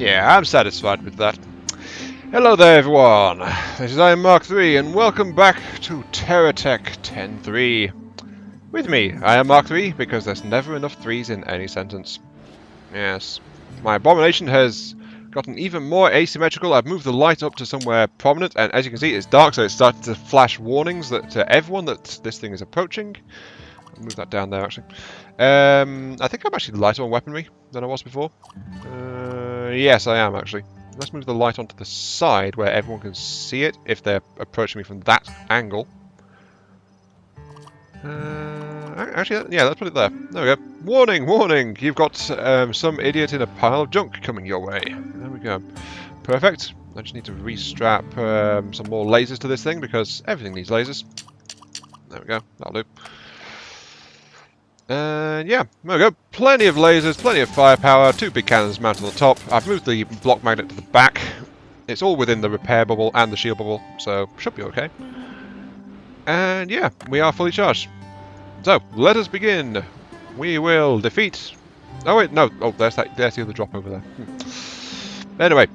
Yeah, I'm satisfied with that. Hello there, everyone. This is I am Mark 3, and welcome back to Terratech 10.3. With me, I am Mark 3, because there's never enough 3s in any sentence. Yes. My abomination has gotten even more asymmetrical. I've moved the light up to somewhere prominent, and as you can see, it's dark, so it's starting to flash warnings that to everyone that this thing is approaching. I'll move that down there, actually. I think I'm actually lighter on weaponry than I was before. Yes, I am, actually. Let's move the light onto the side where everyone can see it if they're approaching me from that angle. Actually, yeah, let's put it there. There we go. Warning, warning! You've got some idiot in a pile of junk coming your way. There we go. Perfect. I just need to restrap some more lasers to this thing because everything needs lasers. There we go. That'll do. And yeah, there we go. Plenty of lasers, plenty of firepower, 2 big cannons mounted on the top. I've moved the block magnet to the back. It's all within the repair bubble and the shield bubble, so should be okay. And yeah, we are fully charged. So, let us begin. We will defeat... Oh wait, no. Oh, there's the other drop over there. Anyway,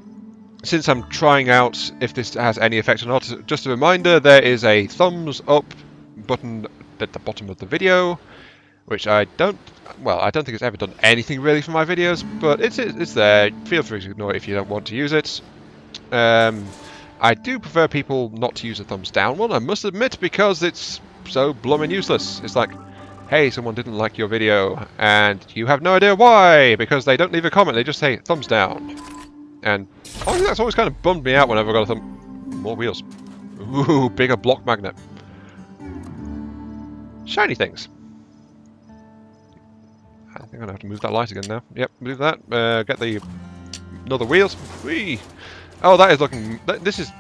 since I'm trying out if this has any effect or not, just a reminder, there is a thumbs up button at the bottom of the video. Which I don't think it's ever done anything really for my videos, but it's there. Feel free to ignore it if you don't want to use it. I do prefer people not to use the thumbs down one, I must admit, because it's so blooming useless. It's like, hey, someone didn't like your video, and you have no idea why, because they don't leave a comment, they just say thumbs down. And honestly, that's always kind of bummed me out whenever I got a thumb. More wheels. Ooh, bigger block magnet. Shiny things. I think I'm going to have to move that light again now. Yep, move that. Get the another wheels. Whee! Oh, that is looking... This is...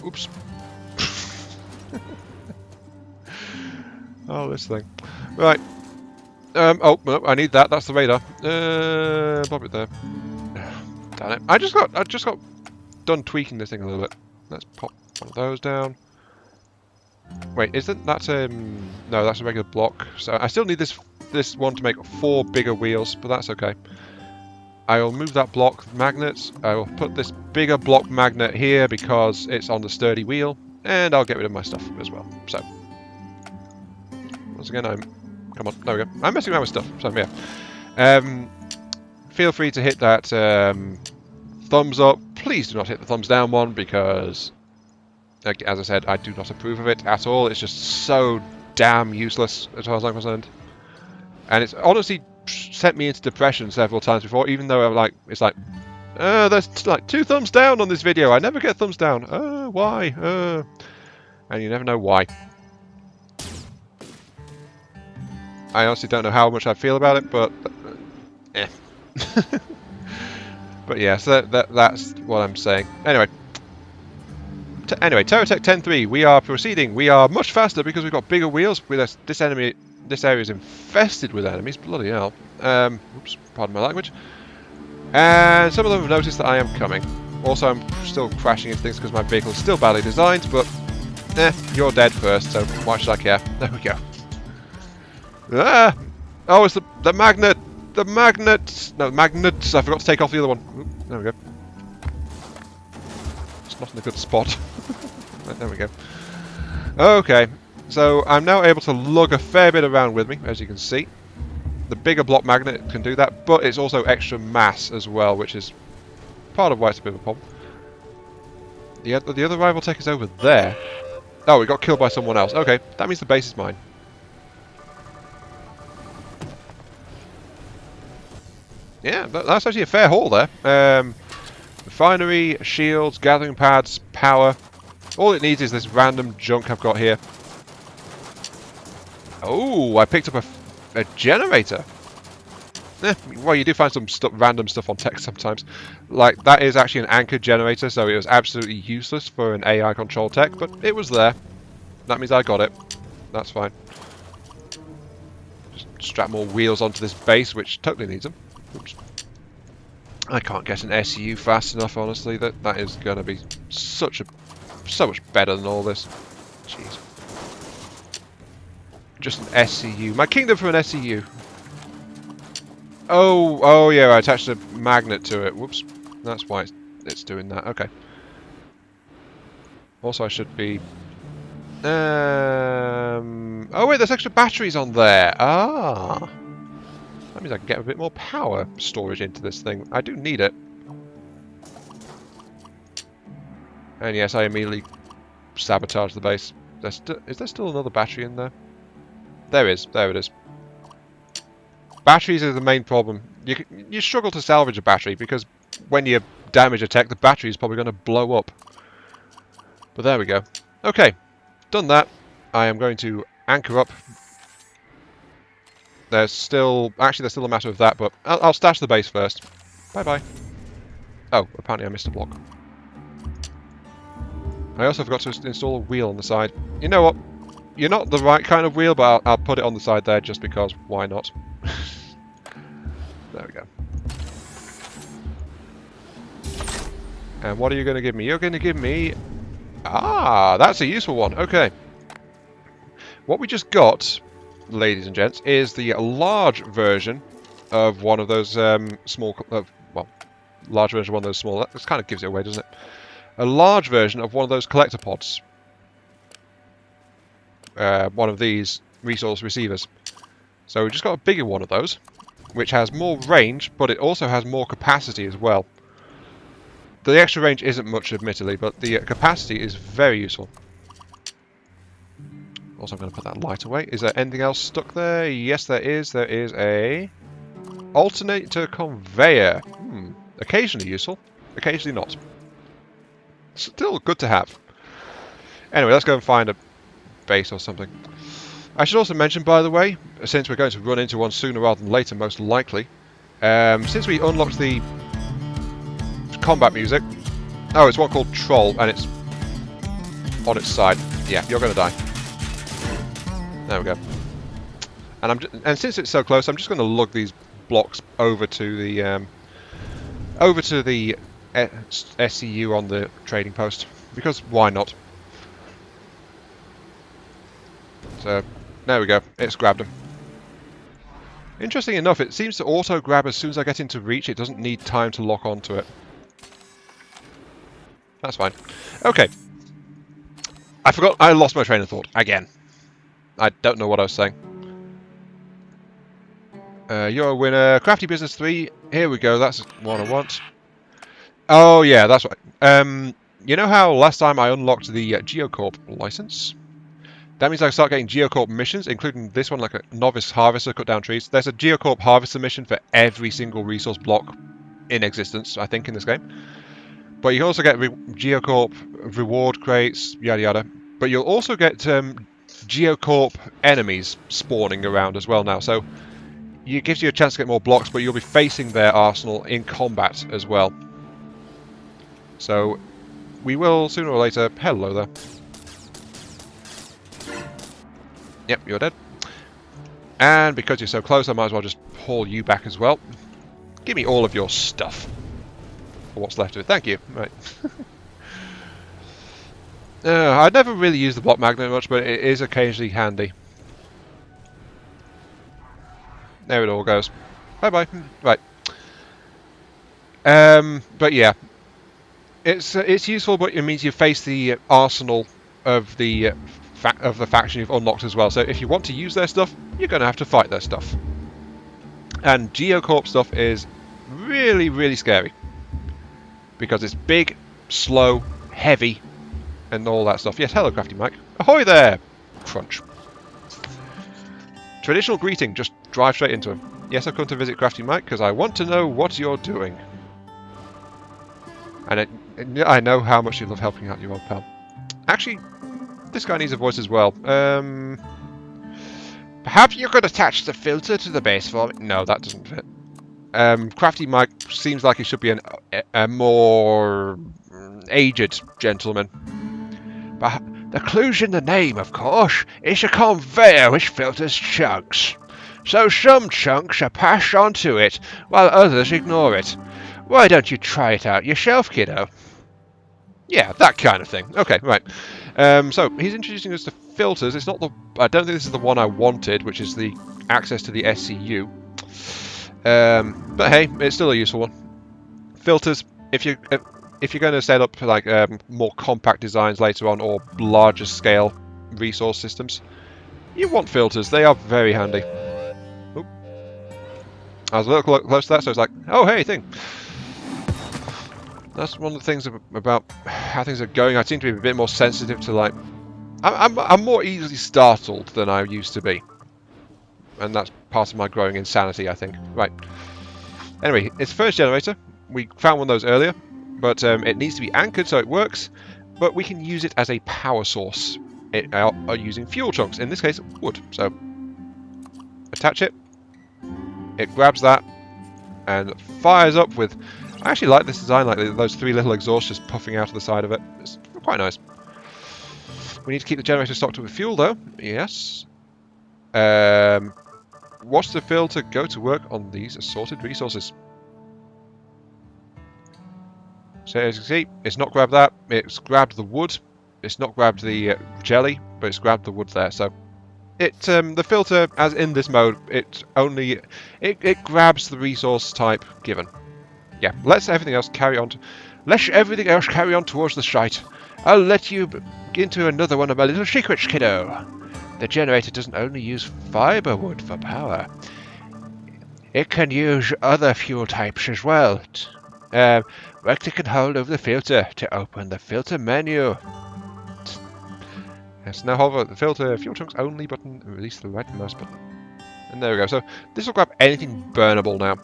Oops. Oh, this thing. Right. Oh, no, I need that. That's the radar. Pop it there. Damn it. I just got done tweaking this thing a little bit. Let's pop one of those down. Wait, isn't that no, that's a regular block. So I still need this one to make 4 bigger wheels, but that's okay. I will move that block magnet. I will put this bigger block magnet here because it's on the sturdy wheel, and I'll get rid of my stuff as well. So once again, come on, there we go. I'm messing around with stuff. So yeah, feel free to hit that thumbs up. Please do not hit the thumbs down one because, as I said, I do not approve of it at all. It's just so damn useless as far as I'm concerned. And it's honestly sent me into depression several times before, even though I'm like, it's like, there's like 2 thumbs down on this video. I never get thumbs down. Why? And you never know why. I honestly don't know how much I feel about it, but eh. But yeah, so that's what I'm saying. Anyway. Anyway, Terratech 10.3, we are proceeding. We are much faster because we've got bigger wheels. This area is infested with enemies. Bloody hell. Oops, pardon my language. And some of them have noticed that I am coming. Also, I'm still crashing into things because my vehicle is still badly designed, but you're dead first, so why should I care? There we go. Ah! Oh, it's the magnet! The magnet! No, magnets! I forgot to take off the other one. Oop, there we go. Not in a good spot. There we go. Okay, so I'm now able to lug a fair bit around with me, as you can see. The bigger block magnet can do that, but it's also extra mass as well, which is part of why it's a bit of a problem. The other rival tech is over there. Oh, we got killed by someone else. Okay, that means the base is mine. Yeah, that's actually a fair haul there. Refinery, shields, gathering pads, power. All it needs is this random junk I've got here. Oh, I picked up a generator. Well, you do find some random stuff on tech sometimes. Like, that is actually an anchor generator, so it was absolutely useless for an AI control tech, but it was there. That means I got it. That's fine. Just strap more wheels onto this base, which totally needs them. Oops. I can't get an SU fast enough, honestly. That is going to be so much better than all this. Jeez. Just an SCU. My kingdom for an SCU. Oh yeah, I attached a magnet to it. Whoops. That's why it's doing that. Okay. Also, I should be... Oh wait, there's extra batteries on there. Ah. That means I can get a bit more power storage into this thing. I do need it. And yes, I immediately sabotage the base. Is there still another battery in there? There is. There it is. Batteries are the main problem. You struggle to salvage a battery because when you damage a tech, the battery is probably going to blow up. But there we go. Okay, done that. I am going to anchor up. There's still a matter of that, but I'll stash the base first. Bye-bye. Oh, apparently I missed a block. I also forgot to install a wheel on the side. You know what? You're not the right kind of wheel, but I'll put it on the side there just because. Why not? There we go. And what are you going to give me? You're going to give me... Ah, that's a useful one. Okay. What we just got, ladies and gents, is the large version of one of those small... well, large version of one of those small... That kind of gives it away, doesn't it? A large version of one of those collector pods. One of these resource receivers. So we just got a bigger one of those, which has more range, but it also has more capacity as well. The extra range isn't much, admittedly, but the capacity is very useful. Also, I'm going to put that light away. Is there anything else stuck there? Yes, there is. There is a alternator conveyor. Occasionally useful, occasionally not. Still good to have. Anyway, let's go and find a base or something. I should also mention, by the way, since we're going to run into one sooner rather than later, most likely, since we unlocked the combat music... Oh, it's one called Troll, and it's on its side. Yeah, you're going to die. There we go. And since it's so close, I'm just going to lug these blocks over to the SCU on the trading post, because why not? So there we go, it's grabbed them. Interesting enough, it seems to auto grab as soon as I get into reach. It doesn't need time to lock onto it. That's fine. Okay, I lost my train of thought again. I don't know what I was saying. You're a winner. Crafty Business 3. Here we go, that's what I want. Oh yeah, that's right. You know how last time I unlocked the Geocorp license? That means I start getting Geocorp missions, including this one, like a novice harvester, cut down trees. There's a Geocorp harvester mission for every single resource block in existence, I think, in this game. But you can also get Geocorp reward crates, yada yada. But you'll also get Geocorp enemies spawning around as well now. So it gives you a chance to get more blocks, but you'll be facing their arsenal in combat as well. So we will sooner or later... Hello there. Yep, you're dead. And because you're so close, I might as well just haul you back as well. Give me all of your stuff. Or what's left of it. Thank you. Right. I'd never really use the block magnet much, but it is occasionally handy. There it all goes. Bye-bye. Right. But yeah. It's useful, but it means you face the arsenal of the faction you've unlocked as well. So if you want to use their stuff, you're going to have to fight their stuff. And Geocorp stuff is really, really scary. Because it's big, slow, heavy, and all that stuff. Yes, hello, Crafty Mike. Ahoy there! Crunch. Traditional greeting, just drive straight into him. Yes, I've come to visit Crafty Mike because I want to know what you're doing. And I know how much you love helping out your old pal. Actually, this guy needs a voice as well. Perhaps you could attach the filter to the base for me? No, that doesn't fit. Crafty Mike seems like he should be a more aged gentleman. But the clue's in the name, of course. It's a conveyor which filters chunks. So some chunks are passed on to it, while others ignore it. Why don't you try it out yourself, kiddo? Yeah, that kind of thing. Okay, right. So he's introducing us to filters. It's not the... I don't think this is the one I wanted, which is the access to the SCU. But hey, it's still a useful one. Filters, if you're going to set up like more compact designs later on or larger scale resource systems, you want filters. They are very handy. Oop. I was a little close to that, so it's like, oh hey, thing. That's one of the things about how things are going. I seem to be a bit more sensitive to like. I'm more easily startled than I used to be, and that's part of my growing insanity, I think. Right. Anyway, it's first generator. We found one of those earlier, but it needs to be anchored so it works. But we can use it as a power source using fuel chunks. In this case, wood. So attach it. It grabs that and fires up with. I actually like this design, like those three little exhausts just puffing out of the side of it. It's quite nice. We need to keep the generator stocked up with fuel, though. Yes. Watch the filter go to work on these assorted resources. So as you can see, it's not grabbed that. It's grabbed the wood. It's not grabbed the jelly, but it's grabbed the wood there. So the filter, as in this mode, it grabs the resource type given. Yeah, let everything else carry on towards the site. I'll let you into another one of my little secrets, kiddo. The generator doesn't only use fiber wood for power. It can use other fuel types as well. Right click and hold over the filter to open the filter menu. Yes, now hover the filter fuel chunks only button and release the right mouse button. And there we go. So this will grab anything burnable now.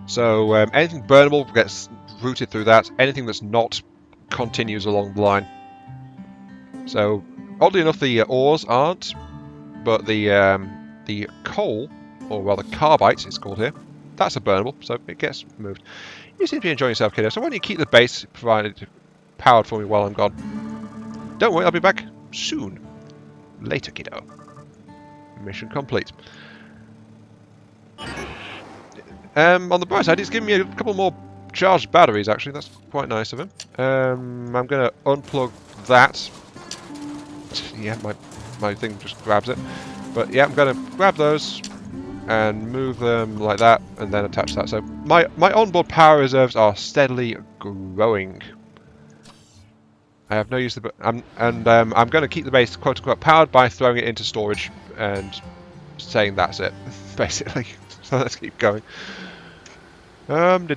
So anything burnable gets routed through that. Anything that's not continues along the line. So oddly enough, the ores aren't, but the coal, or rather carbide, it's called here, that's a burnable, so it gets moved. You seem to be enjoying yourself, kiddo. So why don't you keep the base powered for me while I'm gone? Don't worry, I'll be back soon. Later, kiddo. Mission complete. On the bright side, he's giving me a couple more charged batteries, actually. That's quite nice of him. I'm going to unplug that. Yeah, my thing just grabs it. But yeah, I'm going to grab those and move them like that and then attach that. So my onboard power reserves are steadily growing. I have no use of I'm going to keep the base quote-unquote powered by throwing it into storage and saying that's it, basically. So let's keep going. Vrum.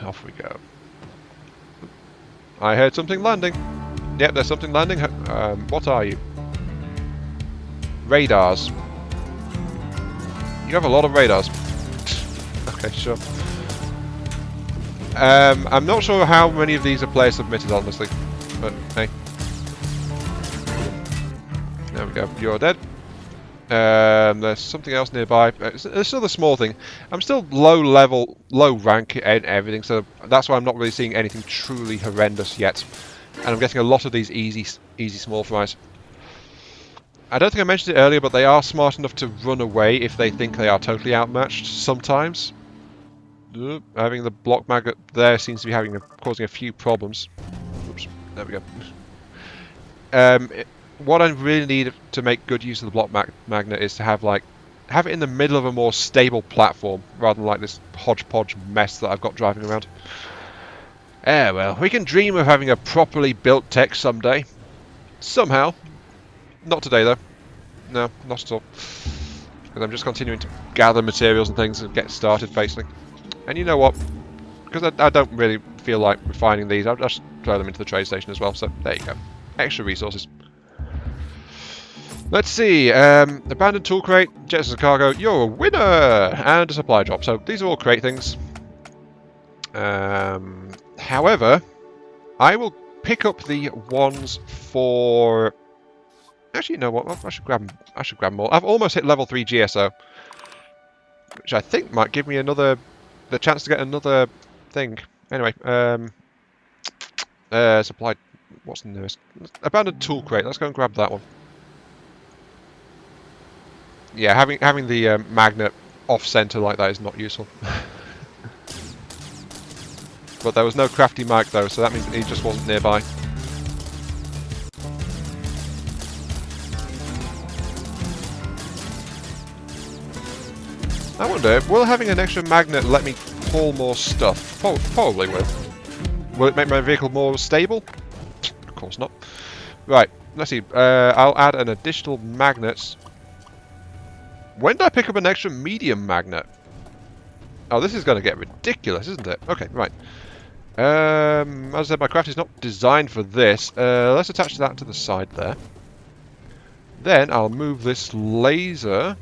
Off we go. I heard something landing. Yep, there's something landing. What are you? Radars. You have a lot of radars. Okay, sure. I'm not sure how many of these are player submitted, honestly. But hey. There we go. You're dead. There's something else nearby. It's still a small thing. I'm still low rank and everything, so that's why I'm not really seeing anything truly horrendous yet. And I'm getting a lot of these easy small fries. I don't think I mentioned it earlier, but they are smart enough to run away if they think they are totally outmatched sometimes. Having the block magnet there seems to be causing a few problems. Oops, there we go. What I really need to make good use of the block magnet is to have it in the middle of a more stable platform rather than like this hodgepodge mess that I've got driving around. Well, we can dream of having a properly built tech someday. Somehow. Not today though. No, not at all. Because I'm just continuing to gather materials and things and get started basically. And you know what? Because I don't really feel like refining these, I'll just throw them into the trade station as well. So there you go. Extra resources. Let's see, abandoned tool crate, jets as a cargo, you're a winner! And a supply drop, so these are all crate things. However, I will pick up the ones for... Actually, you know what, I should grab more. I've almost hit level 3 GSO. Which I think might give me the chance to get another thing. Anyway, supply, what's the nearest? Abandoned tool crate, let's go and grab that one. Yeah, having the magnet off-center like that is not useful. But there was no crafty mag though, so that means he just wasn't nearby. I wonder, will having an extra magnet let me haul more stuff? Probably will. Will it make my vehicle more stable? Of course not. Right, let's see. I'll add an additional magnet. When did I pick up an extra medium magnet? Oh, this is going to get ridiculous, isn't it? Okay, right. As I said, my craft is not designed for this. Let's attach that to the side there. Then I'll move this laser.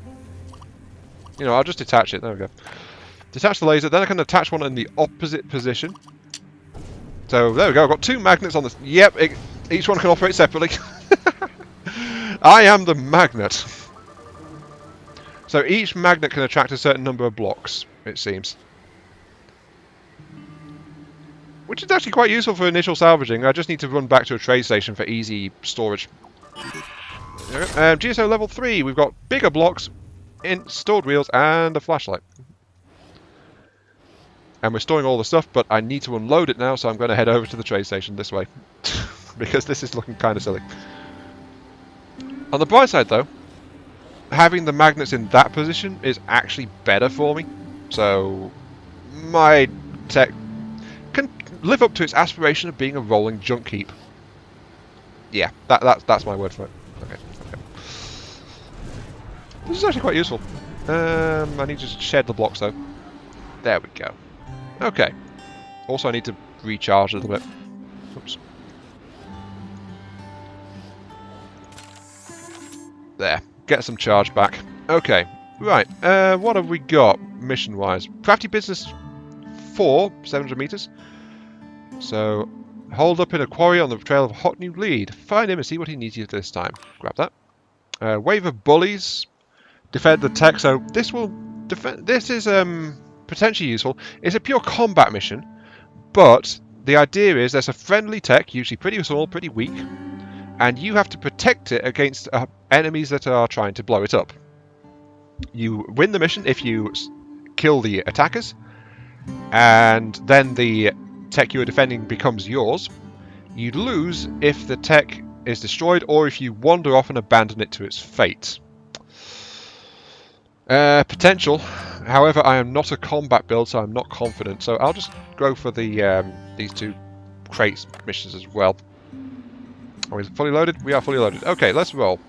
You know, I'll just detach it. There we go. Detach the laser. Then I can attach one in the opposite position. So there we go. I've got two magnets on this. Yep, each one can operate separately. I am the magnet. So each magnet can attract a certain number of blocks, it seems. Which is actually quite useful for initial salvaging. I just need to run back to a trade station for easy storage. GSO level 3. We've got bigger blocks, stored wheels, and a flashlight. And we're storing all the stuff, but I need to unload it now, so I'm going to head over to the trade station this way. Because this is looking kind of silly. On the bright side, though, having the magnets in that position is actually better for me. So my tech can live up to its aspiration of being a rolling junk heap. Yeah, that's my word for it. Okay. This is actually quite useful. I need to shed the blocks though. There we go. Okay. Also, I need to recharge a little bit. Oops. There. Get some charge back. Okay. Right. What have we got mission-wise? Crafty Business 4, 700 meters. So, hold up in a quarry on the trail of a hot new lead. Find him and see what he needs you this time. Grab that. Wave of bullies. Defend the tech. So this will defend. This is potentially useful. It's a pure combat mission, but the idea is there's a friendly tech, usually pretty small, pretty weak, and you have to protect it against enemies that are trying to blow it up. You win the mission if you kill the attackers, and then the tech you are defending becomes yours. You lose if the tech is destroyed or if you wander off and abandon it to its fate. Potential. However, I am not a combat build, so I'm not confident. So I'll just go for the these two crates missions as well. Are we fully loaded? We are fully loaded. Okay, let's roll.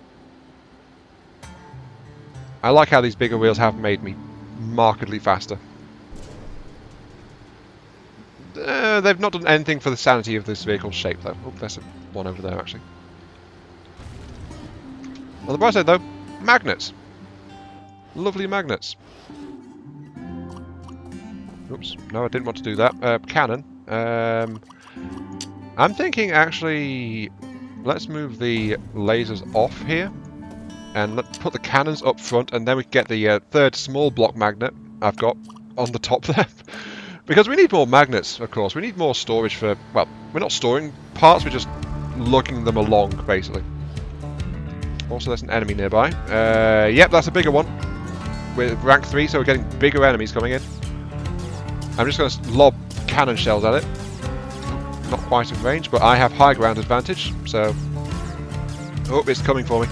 I like how these bigger wheels have made me markedly faster. They've not done anything for the sanity of this vehicle's shape, though. Oh, there's one over there, actually. On the bright side, though, magnets. Lovely magnets. Oops, no, I didn't want to do that. Cannon. I'm thinking, actually, let's move the lasers off here. And let's put the cannons up front, and then we can get the third small block magnet I've got on the top there. Because we need more magnets, of course. We need more storage for... Well, we're not storing parts, we're just lugging them along, basically. Also, there's an enemy nearby. Yep, that's a bigger one. With rank 3, so we're getting bigger enemies coming in. I'm just going to lob cannon shells at it. Not quite in range, but I have high ground advantage, so... Oh, it's coming for me.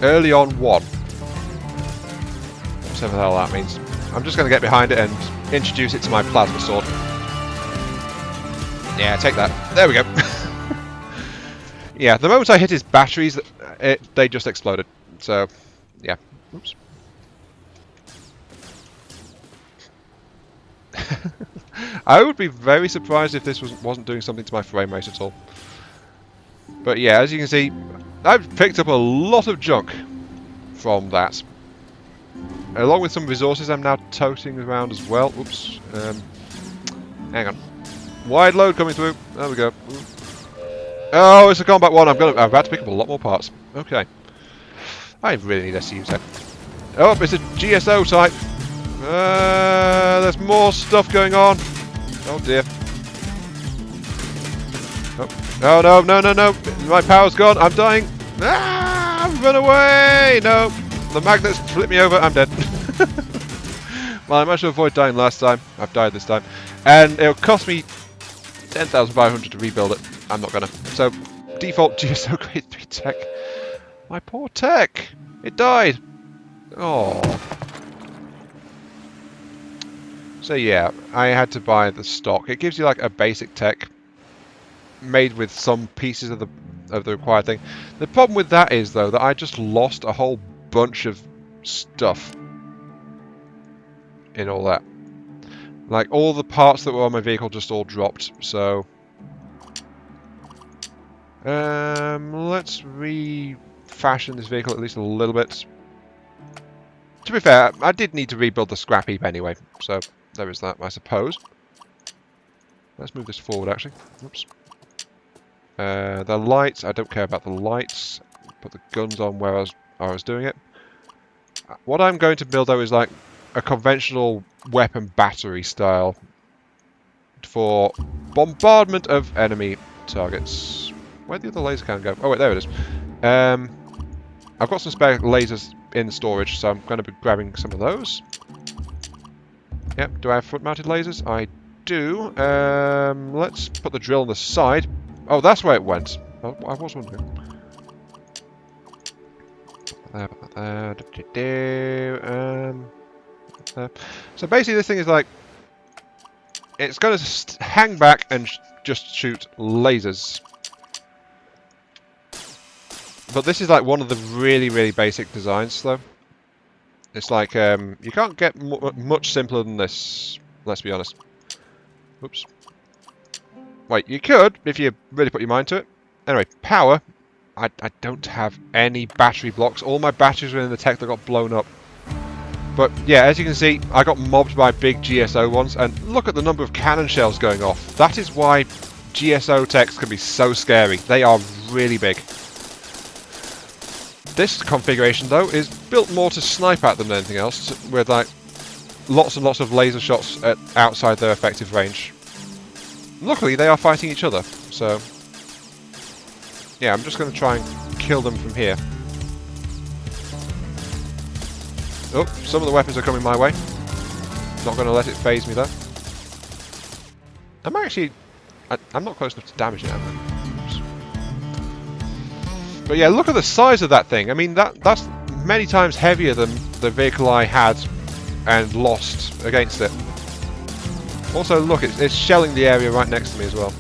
Early on 1. Whatever the hell that means. I'm just going to get behind it and introduce it to my plasma sword. Yeah, take that. There we go. Yeah, the moment I hit his batteries, they just exploded. So, yeah. Oops. I would be very surprised if this wasn't doing something to my frame rate at all. But yeah, as you can see, I've picked up a lot of junk from that. Along with some resources I'm now toting around as well. Oops. Hang on. Wide load coming through. There we go. Oh, it's a combat one. I've had to pick up a lot more parts. Okay. I really need SCU tech. Oh, it's a GSO type. There's more stuff going on. Oh dear. Oh no, no, no, no. My power's gone. I'm dying. Ah, run away. No. The magnets flip me over. I'm dead. Well, I managed to avoid dying last time. I've died this time. And it'll cost me 10,500 to rebuild it. I'm not gonna. So, default GSO grade 3 tech. My poor tech. It died. Oh. So yeah, I had to buy the stock. It gives you like a basic tech made with some pieces of the required thing. The problem with that is though that I just lost a whole bunch of stuff in all that. Like all the parts that were on my vehicle just all dropped. So let's refashion this vehicle at least a little bit. To be fair, I did need to rebuild the scrap heap anyway, so there is that, I suppose. Let's move this forward, actually. Oops. The lights, I don't care about the lights. Put the guns on where I was doing it. What I'm going to build, though, is like a conventional weapon battery style for bombardment of enemy targets. Where'd the other laser cannon go? Oh, wait, there it is. I've got some spare lasers in storage, so I'm going to be grabbing some of those. Yep, do I have front-mounted lasers? I do. Let's put the drill on the side. Oh, that's where it went. Oh, I was wondering. So basically this thing is like... It's going to hang back and just shoot lasers. But this is like one of the really, really basic designs, though. It's like, you can't get much simpler than this, let's be honest. Oops. Wait, you could, if you really put your mind to it. Anyway, power. I don't have any battery blocks. All my batteries were in the tech that got blown up. But, yeah, as you can see, I got mobbed by big GSO ones. And look at the number of cannon shells going off. That is why GSO techs can be so scary. They are really big. This configuration, though, is built more to snipe at them than anything else, with like lots and lots of laser shots at outside their effective range. Luckily, they are fighting each other, so yeah, I'm just going to try and kill them from here. Oh, some of the weapons are coming my way. Not going to let it phase me, though. I'm not close enough to damage it, am I? But yeah, look at the size of that thing. I mean, that's many times heavier than the vehicle I had and lost against it. Also, look, it's shelling the area right next to me as well.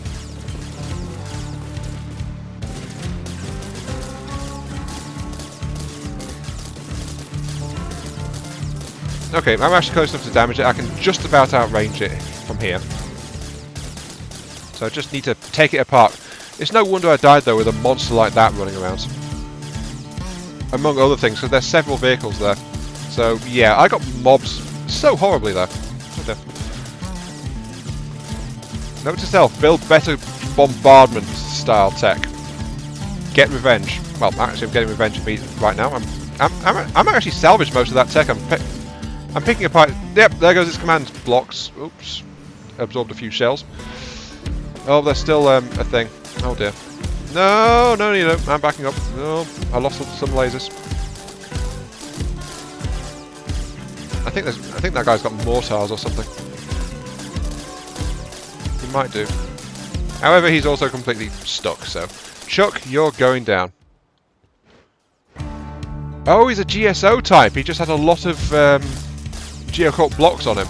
Okay, I'm actually close enough to damage it. I can just about outrange it from here. So I just need to take it apart. It's no wonder I died, though, with a monster like that running around. Among other things, because there's several vehicles there. So, yeah, I got mobs so horribly there. Okay. Note to self, build better bombardment style tech. Get revenge. Well, actually, I'm getting revenge of me right now. I'm actually salvaged most of that tech. I'm picking apart... Yep, there goes its command blocks. Oops. Absorbed a few shells. Oh, there's still a thing. Oh dear. No, no, you know, I'm backing up. No, I lost some lasers. I think that guy's got mortars or something. He might do. However, he's also completely stuck, so... Chuck, you're going down. Oh, he's a GSO type. He just had a lot of geocorp blocks on him.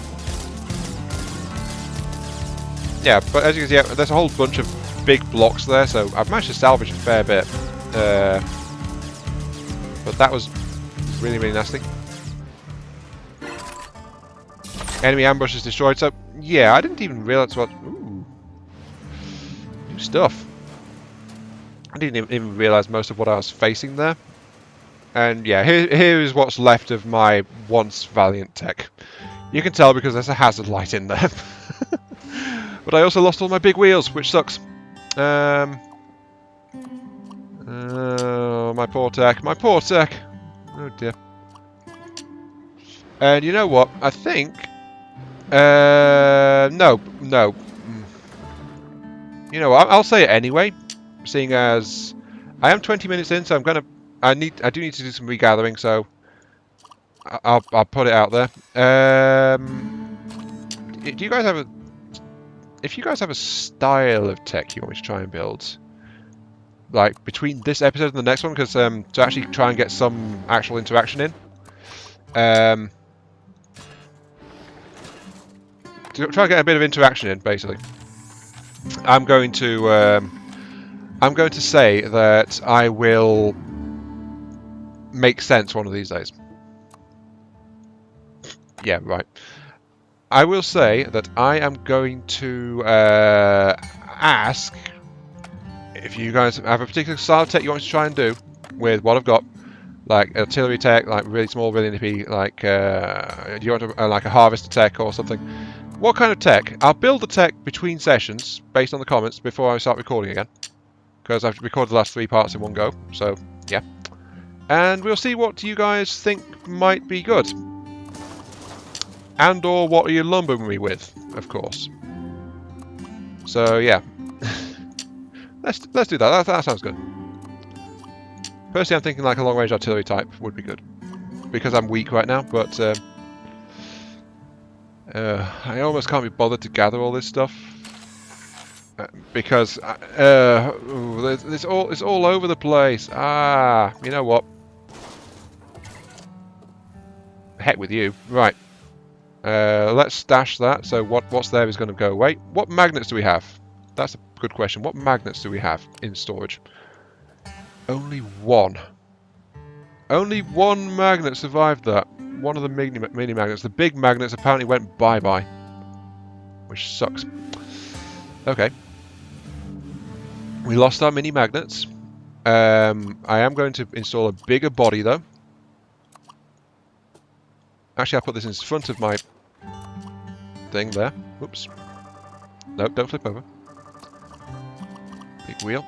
Yeah, but as you can see, there's a whole bunch of big blocks there, so I've managed to salvage a fair bit. But that was really, really nasty. Enemy ambush is destroyed, so yeah, I didn't even realise what... Ooh. New stuff. I didn't even realise most of what I was facing there. And yeah, here is what's left of my once valiant tech. You can tell because there's a hazard light in there. But I also lost all my big wheels, which sucks. My poor tech. My poor tech. Oh dear. And you know what? I think... No. You know what? I'll say it anyway. Seeing as I am 20 minutes in, so I do need to do some regathering, so I'll put it out there. Do you guys have a... If you guys have a style of tech you want me to try and build, like between this episode and the next one, because to actually try and get some actual interaction in, to try to get a bit of interaction in, basically. I'm going to say that I will make sense one of these days. Yeah, right. I will say that I am going to ask if you guys have a particular style of tech you want me to try and do with what I've got, like artillery tech, like really small, really nippy, like do you want like a harvester tech or something? What kind of tech? I'll build the tech between sessions based on the comments before I start recording again, because I've recorded the last 3 parts in one go. So yeah, and we'll see what you guys think might be good, and or what are you lumbering me with, of course. So yeah. Let's do that. That sounds good. Personally, I'm thinking like a long-range artillery type would be good, because I'm weak right now. But I almost can't be bothered to gather all this stuff because it's all over the place. Ah, you know what? Heck with you. Right. Let's stash that. So what's there is going to go away. What magnets do we have? That's a good question. What magnets do we have in storage? Only one. Only one magnet survived that. One of the mini magnets. The big magnets apparently went bye-bye. Which sucks. Okay. We lost our mini magnets. I am going to install a bigger body though. Actually, I'll put this in front of my thing there. Oops. Nope, don't flip over. Big wheel.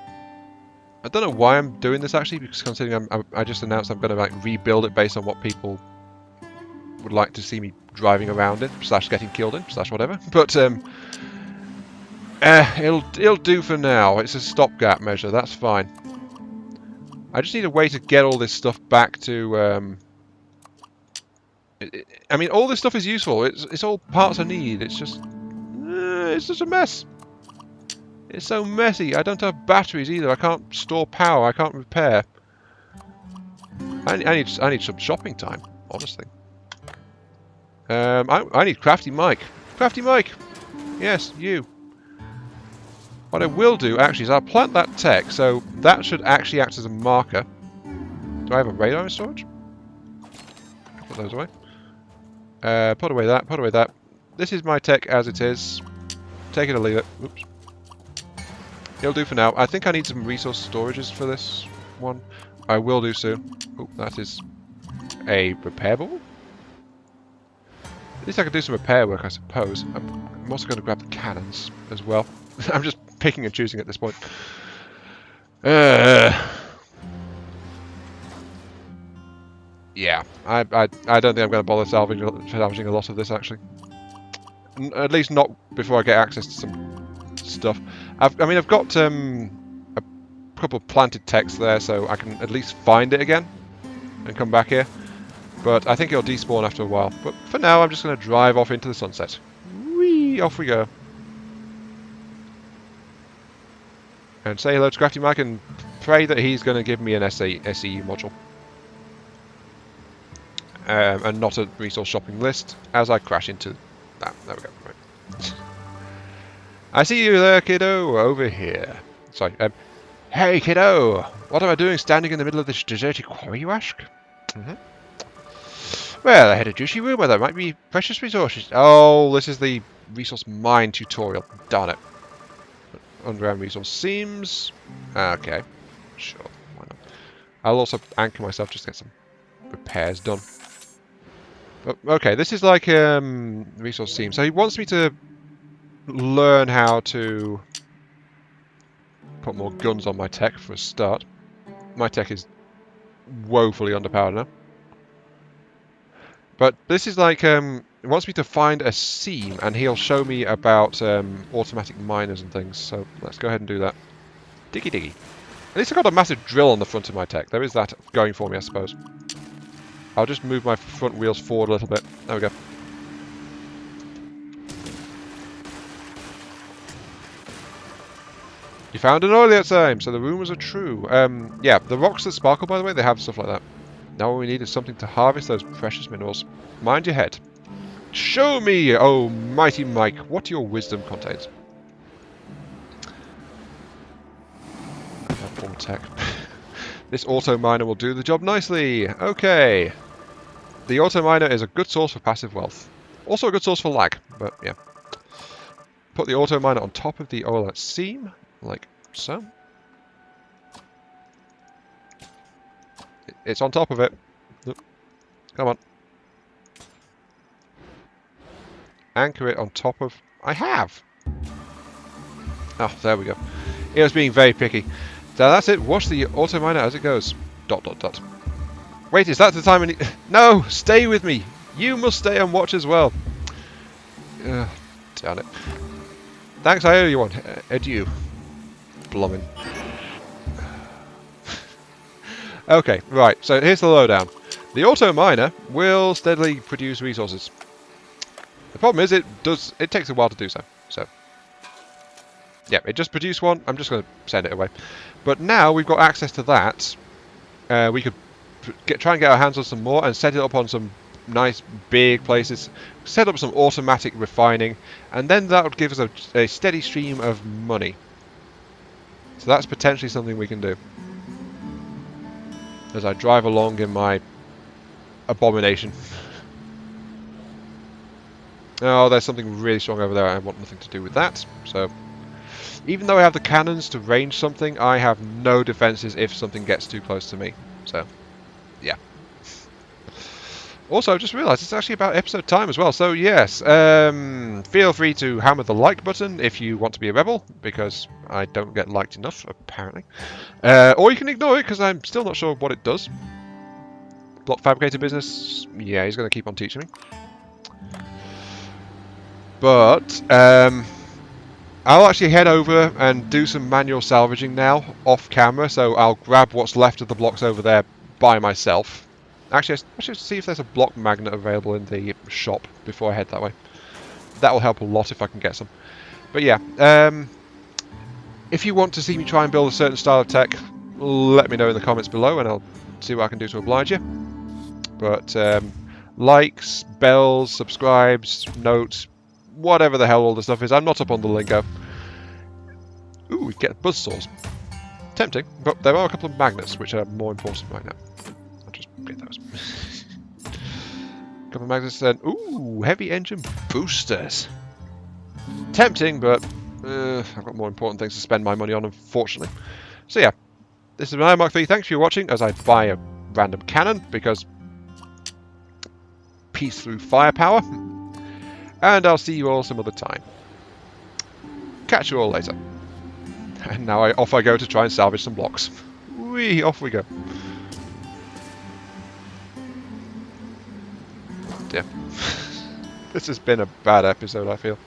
I don't know why I'm doing this actually, because considering I just announced I'm going to like rebuild it based on what people would like to see me driving around in, / getting killed in, / whatever. But it'll do for now. It's a stopgap measure. That's fine. I just need a way to get all this stuff back to. I mean, all this stuff is useful. It's all parts I need. It's just a mess. It's so messy. I don't have batteries either. I can't store power. I can't repair. I need some shopping time, honestly. I need Crafty Mike. Crafty Mike! Yes, you. What I will do, actually, is I'll plant that tech, so that should actually act as a marker. Do I have a radar in storage? Put those away. Put away that, put away that. This is my tech as it is. Take it or leave it. Oops. It'll do for now. I think I need some resource storages for this one. I will do soon. Oh, that is a repair ball? At least I can do some repair work, I suppose. I'm also going to grab the cannons as well. I'm just picking and choosing at this point. Yeah, I don't think I'm going to bother salvaging a lot of this, actually. At least not before I get access to some stuff. I've got a couple of planted techs there, so I can at least find it again and come back here. But I think it'll despawn after a while. But for now, I'm just going to drive off into the sunset. Whee! Off we go. And say hello to Crafty Mike and pray that he's going to give me an SE module. And not a resource shopping list as I crash into that. There we go. Right. I see you there, kiddo, over here. Sorry. Hey, kiddo! What am I doing standing in the middle of this deserted quarry, you ask? Well, I had a juicy room where there might be precious resources. Oh, this is the resource mine tutorial. Darn it. Underground resource seams. Okay. Sure. Why not? I'll also anchor myself just to get some repairs done. Okay, this is like resource seam. So he wants me to learn how to put more guns on my tech for a start. My tech is woefully underpowered now. But this is like, he wants me to find a seam, and he'll show me about automatic miners and things. So let's go ahead and do that. Diggy diggy. At least I've got a massive drill on the front of my tech. There is that going for me, I suppose. I'll just move my front wheels forward a little bit. There we go. You found an oil that time, so the rumours are true. Yeah, the rocks that sparkle, by the way, they have stuff like that. Now all we need is something to harvest those precious minerals. Mind your head. Show me, oh mighty Mike, what your wisdom contains. Poor tech. This auto miner will do the job nicely. Okay. The auto miner is a good source for passive wealth. Also a good source for lag, but yeah. Put the auto miner on top of the oil seam, like so. It's on top of it. Come on. Anchor it on top of... I have! Oh, there we go. It was being very picky. So that's it. Watch the auto miner as it goes. ... Wait, is that the time I need... No! Stay with me! You must stay and watch as well. Damn it. Thanks, I owe you one. Adieu. Blummin'. Okay, right. So here's the lowdown. The auto miner will steadily produce resources. The problem is it takes a while to do so. So yeah, it just produced one. I'm just going to send it away. But now we've got access to that. We could try and get our hands on some more and set it up on some nice big places. Set up some automatic refining, and then that would give us a steady stream of money. So that's potentially something we can do. As I drive along in my abomination. Oh, there's something really strong over there. I want nothing to do with that. So, even though I have the cannons to range something, I have no defenses if something gets too close to me. So, yeah. Also, I just realised it's actually about episode time as well. So, yes, feel free to hammer the like button if you want to be a rebel, because I don't get liked enough, apparently. Or you can ignore it, because I'm still not sure what it does. Block fabricator business, yeah, he's going to keep on teaching me. But I'll actually head over and do some manual salvaging now, off camera, so I'll grab what's left of the blocks over there by myself. Actually, I should see if there's a block magnet available in the shop before I head that way. That will help a lot if I can get some. But yeah, if you want to see me try and build a certain style of tech, let me know in the comments below and I'll see what I can do to oblige you. But likes, bells, subscribes, notes, whatever the hell all the stuff is. I'm not up on the lingo. Ooh, we get buzzsaws. Tempting, but there are a couple of magnets which are more important right now. I'll just get those. A couple of magnets then. Ooh, heavy engine boosters. Tempting, but I've got more important things to spend my money on, unfortunately. So yeah, this is my Mark III. Thanks for watching as I buy a random cannon because peace through firepower. And I'll see you all some other time. Catch you all later. And now off I go to try and salvage some blocks. Whee, off we go. Dear. This has been a bad episode, I feel.